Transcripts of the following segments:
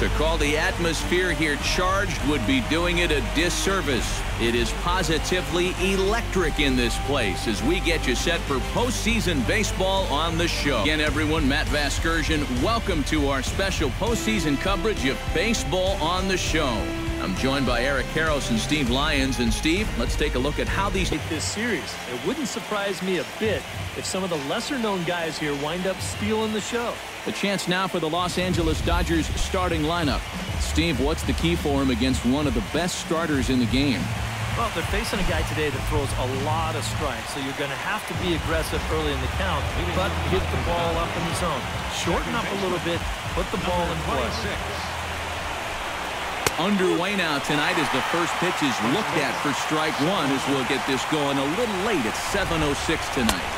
To call the atmosphere here charged would be doing it a disservice. It is positively electric in this place as we get you set for postseason baseball on the show. Again, everyone, Matt Vasgersian, welcome to our special postseason coverage of baseball on the show. I'm joined by Eric Karros and Steve Lyons. And Steve, let's take a look at how these take this series. It wouldn't surprise me a bit if some of the lesser-known guys here wind up stealing the show. The chance now for the Los Angeles Dodgers starting lineup. Steve, what's the key for him against one of the best starters in the game? Well, they're facing a guy today that throws a lot of strikes, so you're going to have to be aggressive early in the count, but hit the ball up in the zone. Shorten up a little bit, put the ball in play. Underway now tonight as the first pitch is looked at for strike one as we'll get this going a little late at 7:06 tonight.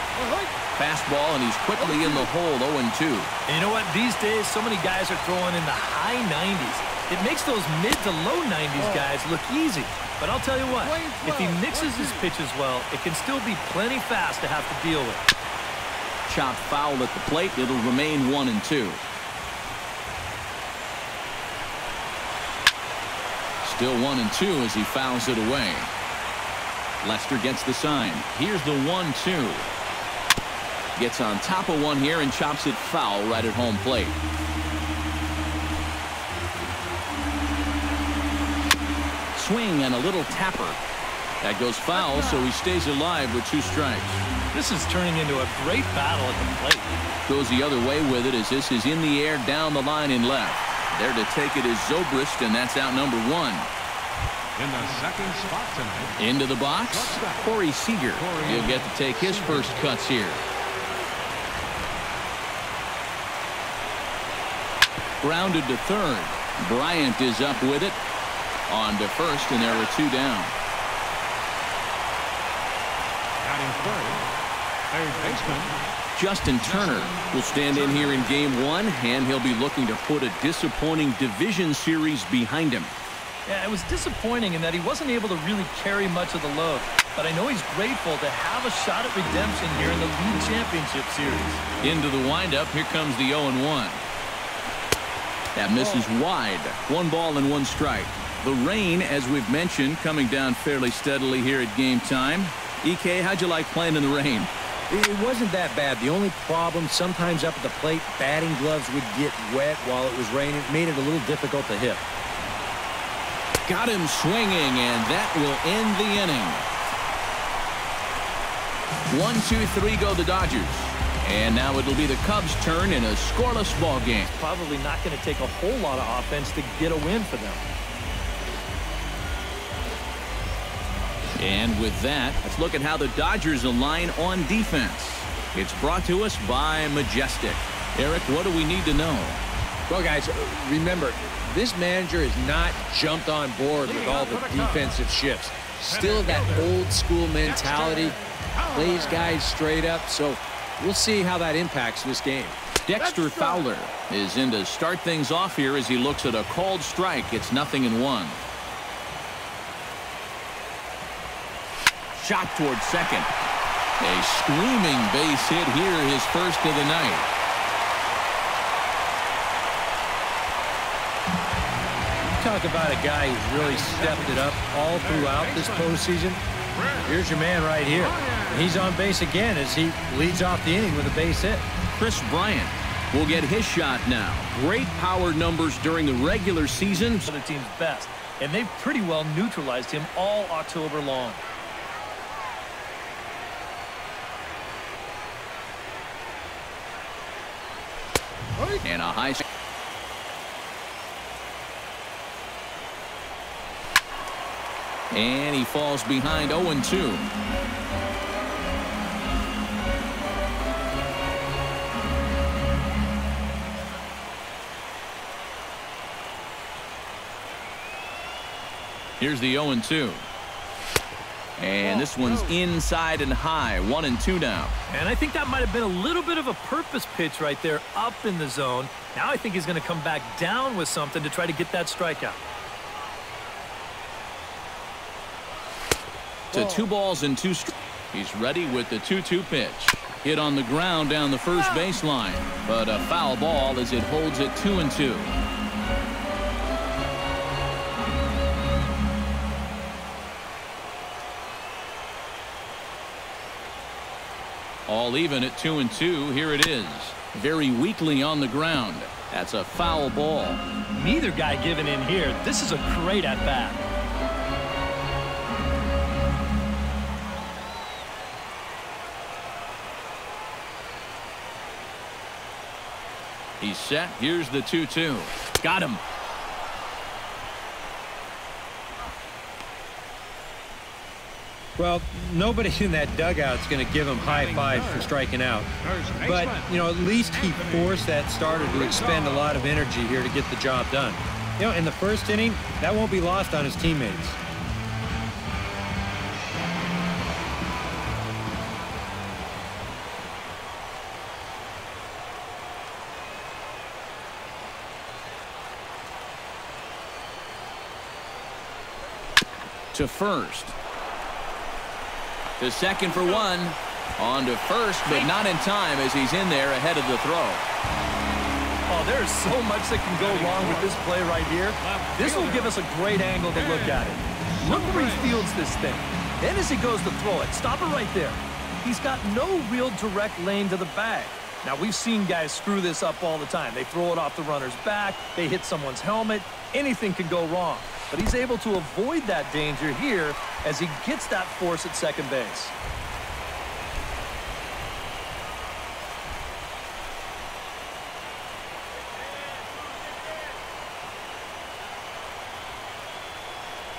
Fastball, and he's quickly in the hole, 0-2. And you know what? These days, so many guys are throwing in the high 90s. It makes those mid to low 90s guys look easy. But I'll tell you what, if he mixes his pitches well, it can still be plenty fast to have to deal with. Chopped foul at the plate. It'll remain 1-2. Still 1-2 as he fouls it away. Lester gets the sign. Here's the 1-2. Gets on top of one here and chops it foul right at home plate. Swing and a little tapper. That goes foul, so he stays alive with 2 strikes. This is turning into a great battle at the plate. Goes the other way with it as this is in the air down the line and left. There to take it is Zobrist, and that's out number 1. In the second spot tonight. Into the box, Corey Seager. He'll get to take his first cuts here. Grounded to third. Bryant is up with it. On to first, and there are 2 down. Batting third baseman Justin Turner will stand in here in game 1, and he'll be looking to put a disappointing division series behind him. Yeah, it was disappointing in that he wasn't able to really carry much of the load. But I know he's grateful to have a shot at redemption here in the league championship series. Into the windup, here comes the 0-1. That misses wide. 1 ball and 1 strike. The rain, as we've mentioned, coming down fairly steadily here at game time. EK, how'd you like playing in the rain? It wasn't that bad. The only problem, sometimes up at the plate, batting gloves would get wet while it was raining. It made it a little difficult to hit. Got him swinging, and that will end the inning. 1-2-3 go the Dodgers. And now it'll be the Cubs' turn in a scoreless ball game. It's probably not going to take a whole lot of offense to get a win for them. And with that, let's look at how the Dodgers align on defense. It's brought to us by Majestic. Eric, what do we need to know? Well, guys, remember, this manager has not jumped on board with all the defensive shifts. Still that old school mentality, plays guys straight up, so we'll see how that impacts this game. Dexter Fowler is in to start things off here as he looks at a called strike. It's 0-1. Shot towards second. A screaming base hit here, his first of the night. Talk about a guy who's really stepped it up all throughout this postseason. Here's your man right here. He's on base again as he leads off the inning with a base hit. Chris Bryant will get his shot now. Great power numbers during the regular season. The team's best, and they've pretty well neutralized him all October long. And a high. And he falls behind 0-2. Here's the 0-2. And this one's inside and high. 1-2 now. And I think that might have been a little bit of a purpose pitch right there up in the zone. Now I think he's going to come back down with something to try to get that strikeout. To 2 balls and 2 strikes. He's ready with the 2-2 pitch. Hit on the ground down the first baseline. But a foul ball as it holds at 2-2. All even at 2-2. Here it is. Very weakly on the ground. That's a foul ball. Neither guy giving in here. This is a great at-bat. He's set. Here's the 2-2. Got him. Well, nobody in that dugout is going to give him high fives for striking out. But, you know, at least he forced that starter to expend a lot of energy here to get the job done. You know, in the first inning, that won't be lost on his teammates. To first. To second for one. On to first, but not in time as he's in there ahead of the throw. Oh, there's so much that can go wrong with this play right here. This will give us a great angle to look at it. Look where he fields this thing. Then as he goes to throw it, stop it right there. He's got no real direct lane to the bag. Now, we've seen guys screw this up all the time. They throw it off the runner's back. They hit someone's helmet. Anything can go wrong. But he's able to avoid that danger here as he gets that force at second base.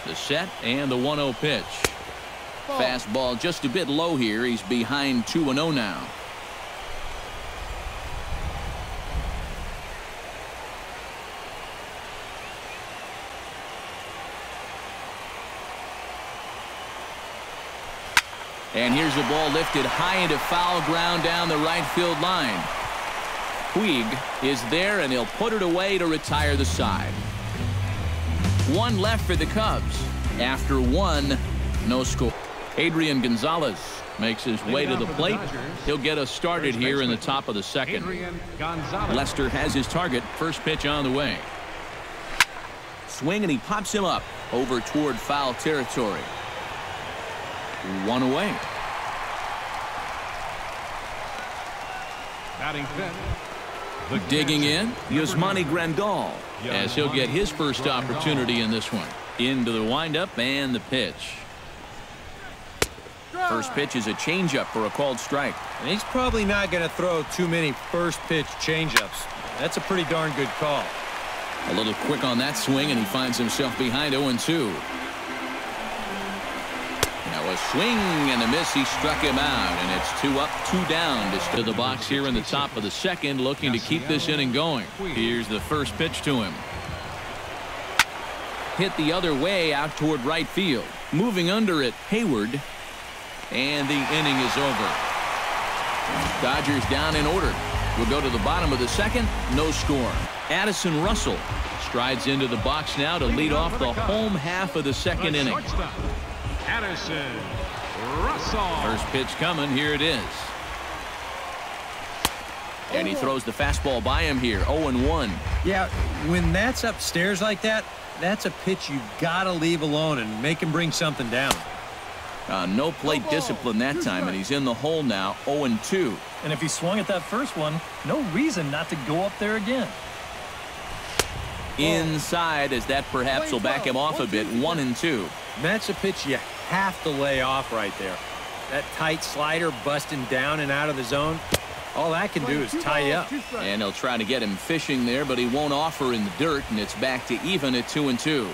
The set and the 1-0 pitch. Fastball just a bit low here. He's behind 2-0 now. And here's the ball lifted high into foul ground down the right field line. Puig is there, and he'll put it away to retire the side. One left for the Cubs. After one, no score. Adrian Gonzalez makes his way to the plate. He'll get us started here in the top of the second. Lester has his target. First pitch on the way. Swing, and he pops him up over toward foul territory. One away. Batting fifth. Digging in, Yasmani Grandal, as he'll get his first opportunity in this one. Into the windup and the pitch. First pitch is a changeup for a called strike. And he's probably not going to throw too many first pitch changeups. That's a pretty darn good call. A little quick on that swing, and he finds himself behind 0-2. Now a swing and a miss. He struck him out, and it's 2 up, 2 down to the box here in the top of the second, looking to keep this inning going. Here's the first pitch to him. Hit the other way out toward right field. Moving under it, Hayward. And the inning is over. Dodgers down in order. We'll go to the bottom of the second. No score. Addison Russell strides into the box now to lead off the home half of the second inning. Addison Russell. First pitch coming. Here it is. And he throws the fastball by him here. 0-1. Yeah, when that's upstairs like that, that's a pitch you got to leave alone and make him bring something down. No plate discipline that time, and he's in the hole now. 0-2. And if he swung at that first one, no reason not to go up there again. Inside, as that perhaps will back him off a bit. 1-2. That's a pitch you have to lay off right there. That tight slider busting down and out of the zone. All that can do is tie you up. And he'll try to get him fishing there, but he won't offer in the dirt, and it's back to even at 2-2.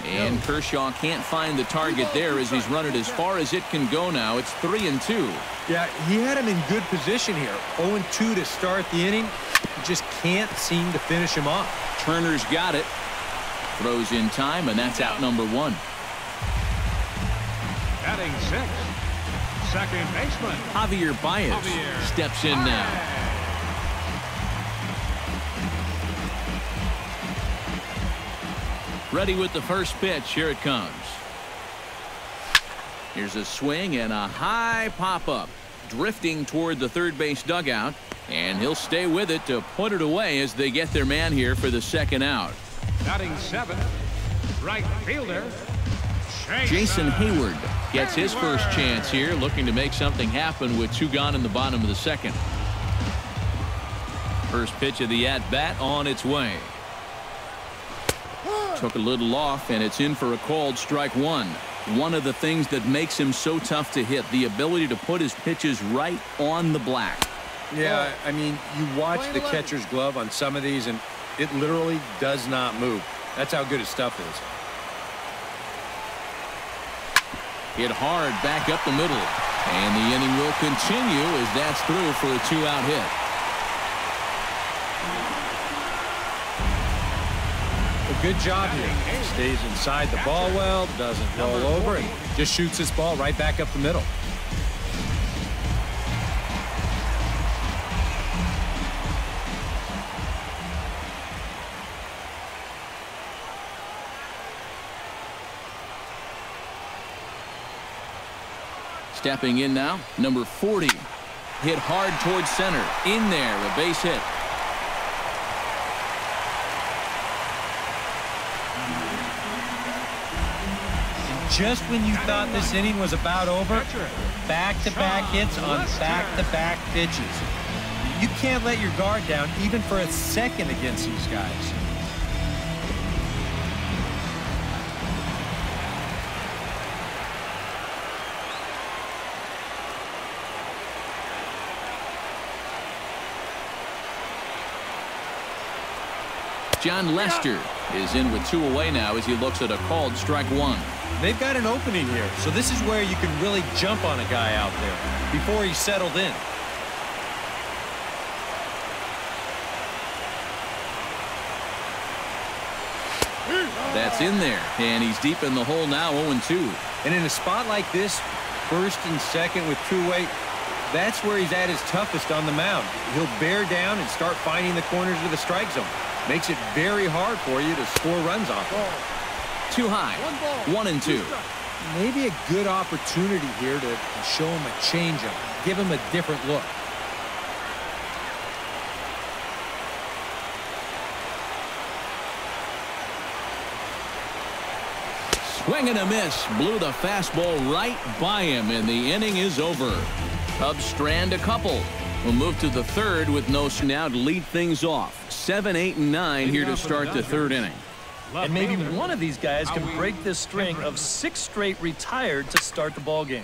And Kershaw can't find the target there as he's run it as far as it can go now. It's 3-2. Yeah, he had him in good position here. 0-2 to start the inning. He just can't seem to finish him off. Turner's got it. Throws in time, and that's out number 1. Batting sixth. Second baseman. Javier Baez steps in now. Ready with the first pitch. Here it comes. Here's a swing and a high pop-up. Drifting toward the third base dugout. And he'll stay with it to put it away as they get their man here for the second out. Batting seventh. Right fielder Jason Hayward gets his first chance here, looking to make something happen with 2 gone in the bottom of the second. First pitch of the at-bat on its way. Took a little off, and it's in for a called strike 1. One of the things that makes him so tough to hit, the ability to put his pitches right on the black. Yeah, I mean, you watch the catcher's glove on some of these, and it literally does not move. That's how good his stuff is. Hit hard back up the middle. And the inning will continue as that's through for a 2-out hit. A good job here. Stays inside the ball well, doesn't roll over, and just shoots this ball right back up the middle. Stepping in now, number 40. Hit hard towards center. In there, a base hit. Just when you thought this inning was about over, back-to-back hits on back-to-back pitches. You can't let your guard down even for a second against these guys. John Lester is in with 2 away now as he looks at a called strike 1. They've got an opening here, so this is where you can really jump on a guy out there before he's settled in. That's in there, and he's deep in the hole now, 0-2. And in a spot like this, first and second with 2 away, that's where he's at his toughest on the mound. He'll bear down and start finding the corners of the strike zone. Makes it very hard for you to score runs off him. Too high. 1-2. Maybe a good opportunity here to show him a changeup, give him a different look. Swing and a miss. Blew the fastball right by him, and the inning is over. Cubs strand a couple. We'll move to the third with no now to lead things off. 7, 8, and 9 here to start the third inning. And maybe one of these guys can break this string of 6 straight retired to start the ball game.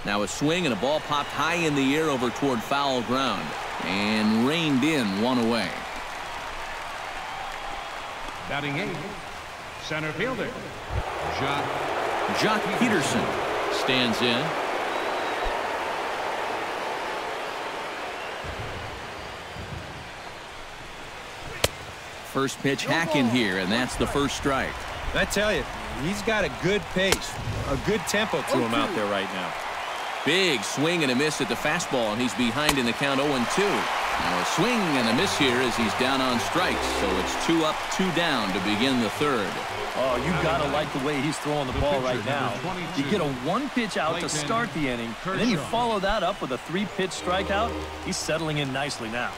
Now a swing and a ball popped high in the air over toward foul ground and reined in 1 away. Batting 8, center fielder, Jock Peterson stands in. First pitch hack in here, and that's the first strike. I tell you, he's got a good pace, a good tempo to him out there right now. Big swing and a miss at the fastball, and he's behind in the count 0-2. Now a swing and a miss here as he's down on strikes, so it's 2 up, 2 down to begin the third. Oh, you gotta like the way he's throwing the ball right now. You get a 1-pitch out to start the inning, and then you follow that up with a 3-pitch strikeout. He's settling in nicely now.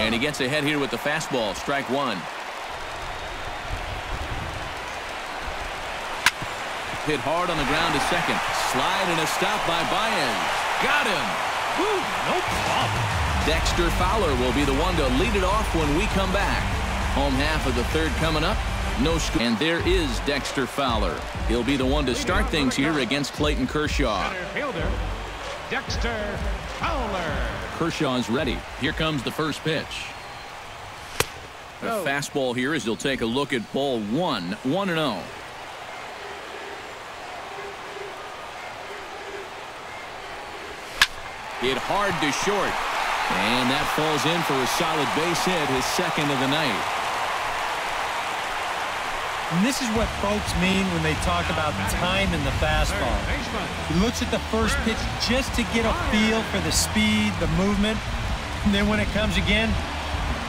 And he gets ahead here with the fastball, strike 1. Hit hard on the ground to second. Slide and a stop by Baez. Got him. Woo, no problem. Dexter Fowler will be the one to lead it off when we come back. Home half of the third coming up. No score. And there is Dexter Fowler. He'll be the one to start things here against Clayton Kershaw. center fielder, Dexter Fowler. Kershaw's ready. Here comes the first pitch. A fastball here as he'll take a look at ball 1, 1-0. Hit hard to short. And that falls in for a solid base hit, his second of the night. And this is what folks mean when they talk about time in the fastball. He looks at the first pitch just to get a feel for the speed, the movement, and then when it comes again,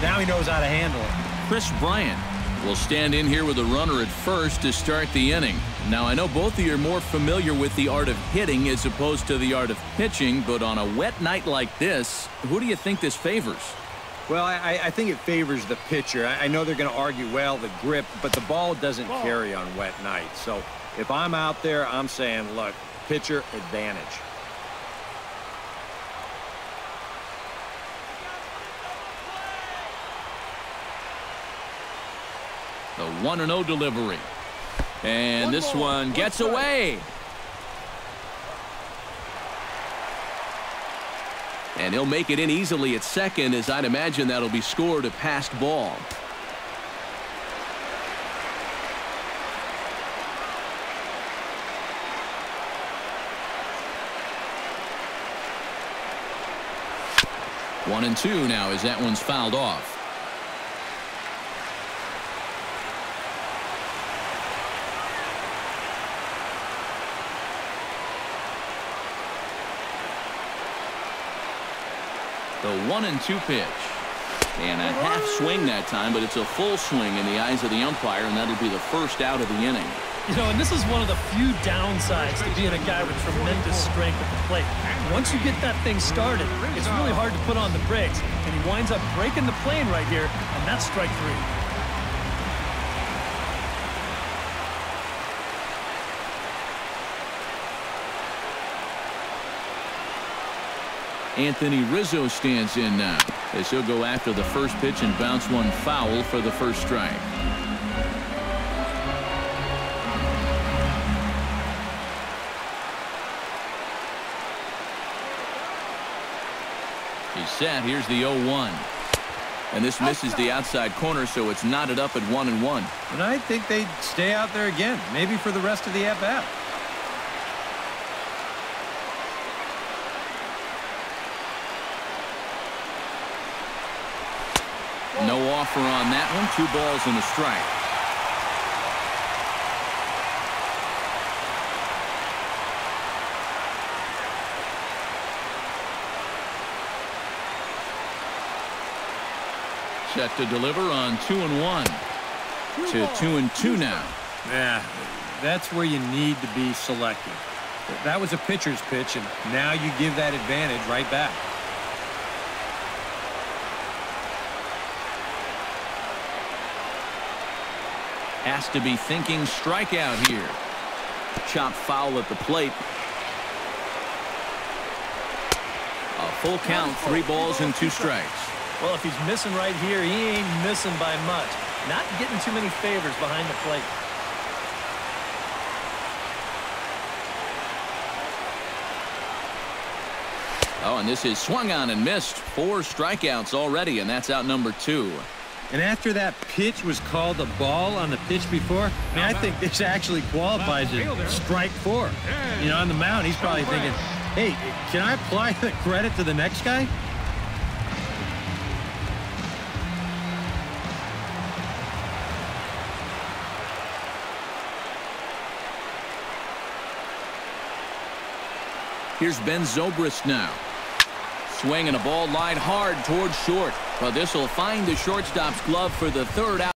now he knows how to handle it. Chris Bryant will stand in here with a runner at first to start the inning. Now, I know both of you are more familiar with the art of hitting as opposed to the art of pitching, but on a wet night like this, who do you think this favors? Well, I think it favors the pitcher. I know they're going to argue, well, the grip, but the ball doesn't carry on wet nights. So if I'm out there, I'm saying, look, pitcher advantage. The 1-0 delivery. And this one gets away. And he'll make it in easily at second, as I'd imagine that'll be scored a passed ball. One and two now as that one's fouled off. The 1-2 pitch. And a half swing that time, but it's a full swing in the eyes of the umpire, and that'll be the first out of the inning. You know, and this is one of the few downsides to being a guy with tremendous strength at the plate. Once you get that thing started, it's really hard to put on the brakes, and he winds up breaking the plane right here, and that's strike three. Anthony Rizzo stands in now as he'll go after the first pitch and bounce one foul for the first strike. He's set. Here's the 0-1. And this misses the outside corner, so it's knotted up at 1-1. And I think they'd stay out there again, maybe for the rest of the at-bat. No offer on that one. 2 balls and a strike. Set to deliver on 2-1 to 2-2 now. Yeah, that's where you need to be selective. That was a pitcher's pitch, and now you give that advantage right back. Has to be thinking strikeout here. Chop foul at the plate. A full count, 3 balls and 2 strikes. Well, if he's missing right here, he ain't missing by much. Not getting too many favors behind the plate. Oh, and this is swung on and missed. 4 strikeouts already, and that's out number 2. And after that pitch was called a ball on the pitch before, I mean, I think this actually qualifies as strike 4. You know, on the mound, he's probably thinking, hey, can I apply the credit to the next guy? Here's Ben Zobrist now. Swing and a ball lined hard towards short. But this will find the shortstop's glove for the 3rd out.